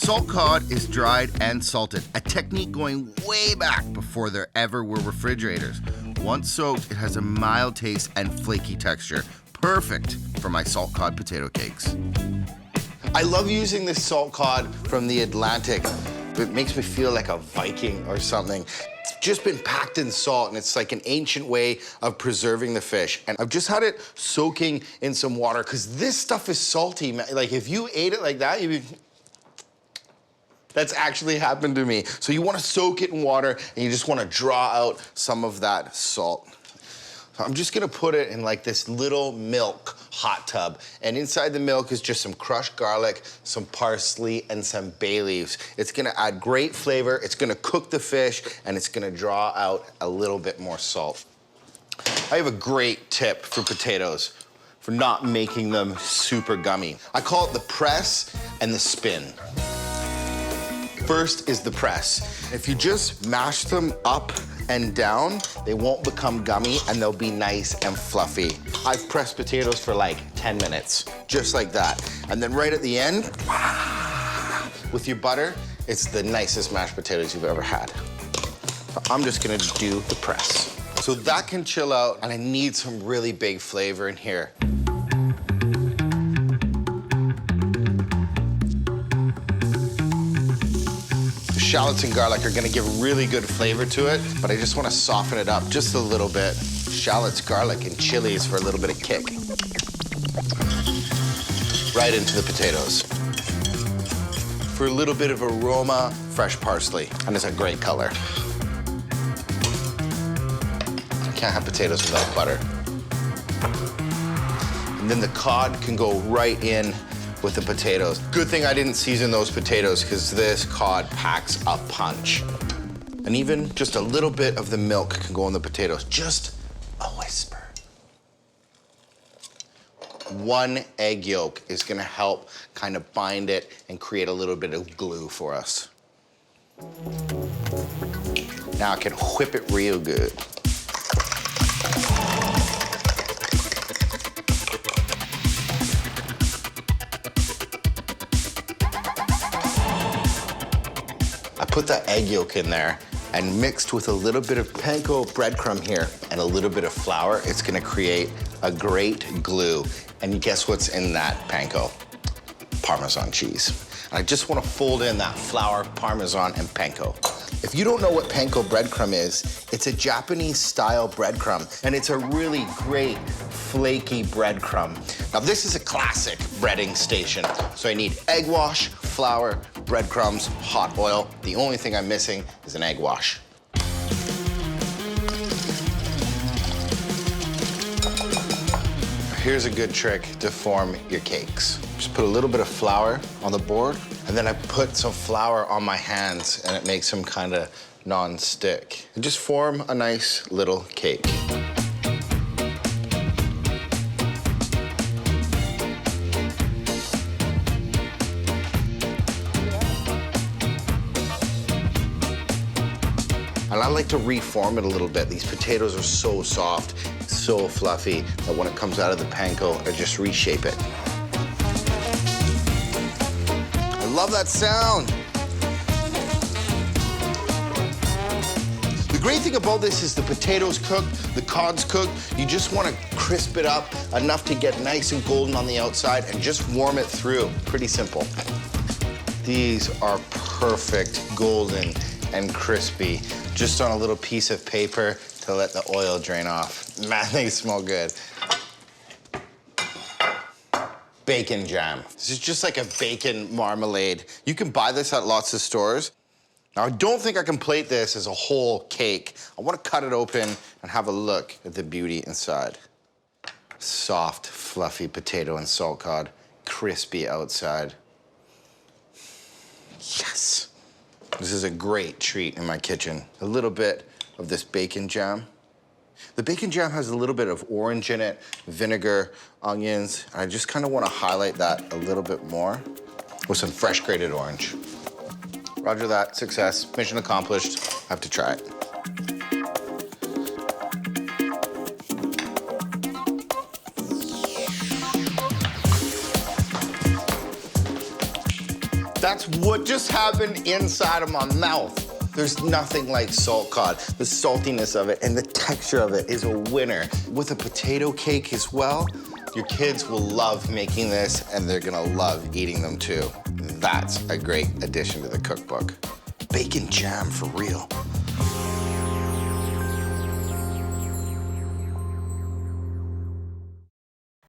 Salt cod is dried and salted, a technique going way back before there ever were refrigerators. Once soaked, it has a mild taste and flaky texture, perfect for my salt cod potato cakes. I love using this salt cod from the Atlantic. It makes me feel like a Viking or something. It's just been packed in salt, and it's like an ancient way of preserving the fish. And I've just had it soaking in some water, because this stuff is salty, man. Like, if you ate it like that, you'd be... That's actually happened to me. So you want to soak it in water, and you just want to draw out some of that salt. So I'm just gonna put it in like this little milk hot tub. And inside the milk is just some crushed garlic, some parsley, and some bay leaves. It's gonna add great flavor, it's gonna cook the fish, and it's gonna draw out a little bit more salt. I have a great tip for potatoes for not making them super gummy. I call it the press and the spin. First is the press. If you just mash them up and down, they won't become gummy and they'll be nice and fluffy. I've pressed potatoes for like 10 minutes, just like that. And then right at the end, with your butter, it's the nicest mashed potatoes you've ever had. I'm just gonna do the press. So that can chill out, and I need some really big flavor in here. Shallots and garlic are gonna give really good flavor to it, but I just wanna soften it up just a little bit. Shallots, garlic, and chilies for a little bit of kick. Right into the potatoes. For a little bit of aroma, fresh parsley, and it's a great color. Can't have potatoes without butter. And then the cod can go right in with the potatoes. Good thing I didn't season those potatoes, because this cod packs a punch. And even just a little bit of the milk can go in the potatoes, just a whisper. 1 egg yolk is gonna help kind of bind it and create a little bit of glue for us. Now I can whip it real good. Put that egg yolk in there, and mixed with a little bit of panko breadcrumb here and a little bit of flour, it's gonna create a great glue. And guess what's in that panko? Parmesan cheese. And I just wanna fold in that flour, Parmesan, and panko. If you don't know what panko breadcrumb is, it's a Japanese-style breadcrumb, and it's a really great flaky breadcrumb. Now, this is a classic breading station, so I need egg wash, flour, breadcrumbs, hot oil. The only thing I'm missing is an egg wash. Here's a good trick to form your cakes. Just put a little bit of flour on the board, and then I put some flour on my hands, and it makes them kind of non-stick. And just form a nice little cake. And I like to reform it a little bit. These potatoes are so soft, so fluffy, that when it comes out of the panko, I just reshape it. I love that sound. The great thing about this is the potatoes cooked, the cod's cooked. You just want to crisp it up enough to get nice and golden on the outside and just warm it through. Pretty simple. These are perfect, golden and crispy. Just on a little piece of paper to let the oil drain off. Man, they smell good. Bacon jam. This is just like a bacon marmalade. You can buy this at lots of stores. Now, I don't think I can plate this as a whole cake. I want to cut it open and have a look at the beauty inside. Soft, fluffy potato and salt cod, crispy outside. Yes. This is a great treat in my kitchen. A little bit of this bacon jam. The bacon jam has a little bit of orange in it, vinegar, onions. I just kind of want to highlight that a little bit more with some fresh grated orange. Roger that, success, mission accomplished. I have to try it. That's what just happened inside of my mouth. There's nothing like salt cod. The saltiness of it and the texture of it is a winner. With a potato cake as well, your kids will love making this and they're gonna love eating them too. That's a great addition to the cookbook. Bacon jam for real.